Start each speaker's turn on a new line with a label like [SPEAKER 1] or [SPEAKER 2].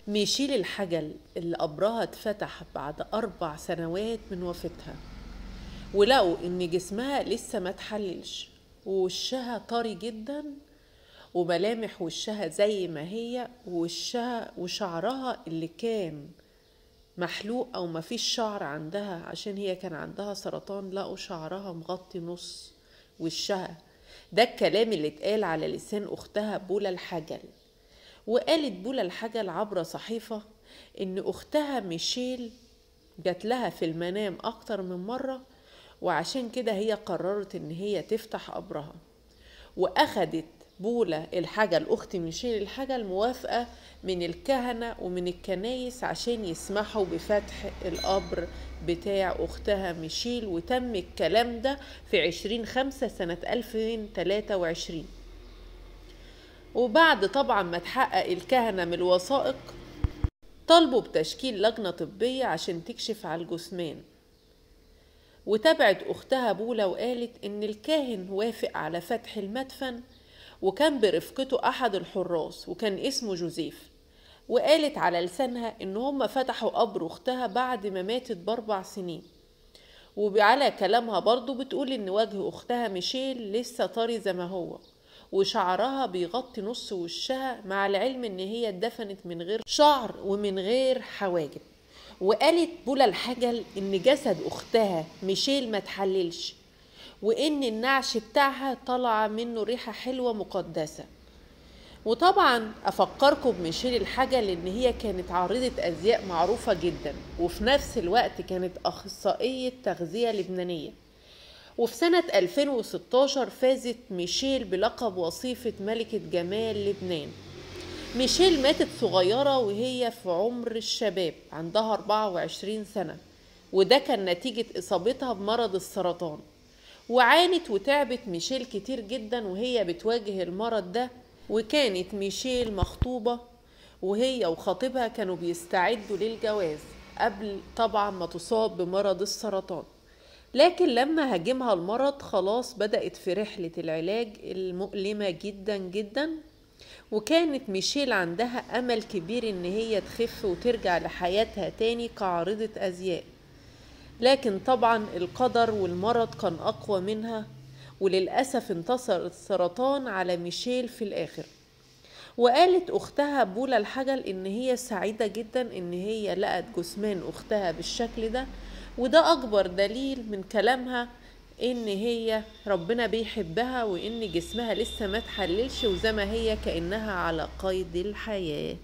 [SPEAKER 1] ميشيل الحجل اللي قبرها اتفتح بعد 4 سنوات من وفاتها، ولقوا ان جسمها لسه ما اتحللش، ووشها طري جدا، وملامح وشها زي ما هي، ووشها وشعرها اللي كان محلوق او ما فيش شعر عندها عشان هي كان عندها سرطان، لقوا شعرها مغطي نص وشها. ده الكلام اللي اتقال على لسان اختها بولا الحجل. وقالت بولا الحجل عبر صحيفة ان اختها ميشيل جات لها في المنام اكتر من مرة، وعشان كده هي قررت ان هي تفتح قبرها. واخدت بولا الحجل اخت ميشيل الحجل موافقة من الكهنة ومن الكنايس عشان يسمحوا بفتح القبر بتاع اختها ميشيل، وتم الكلام ده في 20/5 سنة 2023. وبعد طبعا ما تحقق الكهنة من الوثائق، طالبوا بتشكيل لجنة طبية عشان تكشف على الجثمان. وتابعت اختها بولا وقالت ان الكاهن وافق على فتح المدفن، وكان برفقته احد الحراس وكان اسمه جوزيف. وقالت على لسانها ان هم فتحوا قبر اختها بعد ما ماتت ب4 سنين. وعلى كلامها برضو بتقول ان وجه اختها ميشيل لسه طري زي ما هو، وشعرها بيغطي نص وشها، مع العلم ان هي اتدفنت من غير شعر ومن غير حواجب. وقالت بولا الحجل ان جسد اختها ميشيل ما تحللش، وان النعش بتاعها طلع منه ريحة حلوة مقدسة. وطبعا افكركم بميشيل الحجل ان هي كانت عارضة ازياء معروفة جدا، وفي نفس الوقت كانت اخصائية تغذية لبنانية. وفي سنة 2016 فازت ميشيل بلقب وصيفة ملكة جمال لبنان. ميشيل ماتت صغيرة وهي في عمر الشباب، عندها 24 سنة، وده كان نتيجة إصابتها بمرض السرطان. وعانت وتعبت ميشيل كتير جدا وهي بتواجه المرض ده. وكانت ميشيل مخطوبة، وهي وخطيبها كانوا بيستعدوا للجواز قبل طبعا ما تصاب بمرض السرطان. لكن لما هاجمها المرض خلاص بدأت في رحلة العلاج المؤلمة جدا جدا. وكانت ميشيل عندها أمل كبير إن هي تخف وترجع لحياتها تاني كعارضة أزياء، لكن طبعا القدر والمرض كان أقوى منها، وللأسف انتصر السرطان على ميشيل في الآخر. وقالت أختها بولا الحجل إن هي سعيدة جدا إن هي لقت جثمان أختها بالشكل ده، وده أكبر دليل من كلامها إن هي ربنا بيحبها، وإن جسمها لسه ما تحللش، وزي ما هي كأنها على قيد الحياة.